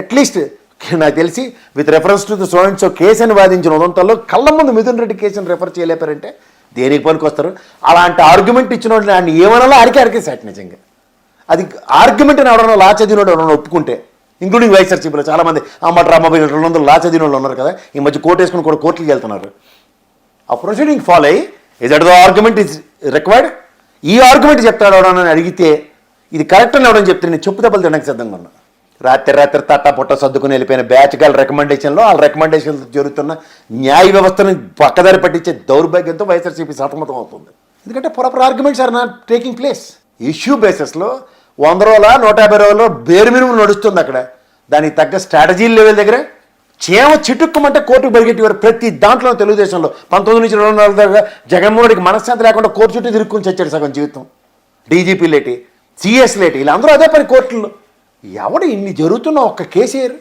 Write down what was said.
At least నాకు తెలిసి with reference to the so case అని వాదించిన ఉదంతంలో కళ్ళ ముందు మిథున్ రెడ్డి కేసుని రెఫర్ చేయలేపారంటే దేనికి పనికి వస్తారు? అలాంటి ఆర్గ్యుమెంట్ ఇచ్చిన వాళ్ళు ఆయన ఏమనాలో అరికేసాట్ నిజంగా. అది ఆర్గ్యుమెంట్ అని ఎవరన్నా లా చదివినోడు ఎవరన్నా ఒప్పుకుంటే, ఇంక్లూడింగ్ వైఎస్ఆర్సీపీలో చాలామంది అమ్మట రామబాబు 200 లా చదివిన వాళ్ళు ఉన్నారు కదా, ఈ మధ్య కోర్టు వేసుకుని కూడా కోర్టుకి వెళ్తున్నారు. ఆ ప్రొసీడింగ్ ఫాలో అయ్యి is that the argument is required, ఈ ఆర్గ్యుమెంట్ చెప్తాడు ఎవడని అడిగితే ఇది కరెక్ట్ అని ఎవడని చెప్తే నేను చెప్పు దెబ్బలు తినడానికి సిద్ధంగా ఉన్నా. రాత్రి తట్టా పుట్ట సర్దుకుని వెళ్ళిపోయిన బ్యాచ్ గల రికమెండేషన్లో వాళ్ళ రికమెండేషన్లు జరుగుతున్న న్యాయ వ్యవస్థను పక్కదారి పట్టించే దౌర్భాగ్యంతో వైఎస్ఆర్సీపీ సతమతం అవుతుంది. ఎందుకంటే proper arguments are not taking place. Issue బేసిస్లో 100 రోజుల 150 రోజుల్లో బేరు మినిమం నడుస్తుంది అక్కడ. దానికి తగ్గ స్ట్రాటజీ లెవెల్ దగ్గర చేమ చిటుక్కుమంటే కోర్టుకు పరిగెట్టేవారు ప్రతి దాంట్లో. తెలుగుదేశంలో 19 నుంచి 24 దాకా జగన్మోహన్ రెడ్డికి మనశ్శాంతి లేకుండా కోర్టు చుట్టూ తిరుక్కుని చచ్చాడు సగం జీవితం. డీజీపీ లేటి, సిఎస్ లేటి, వీళ్ళందరూ అదే పని కోర్టుల్లో. ఎవడు ఇన్ని జరుగుతున్న ఒక్క కేసీఆర్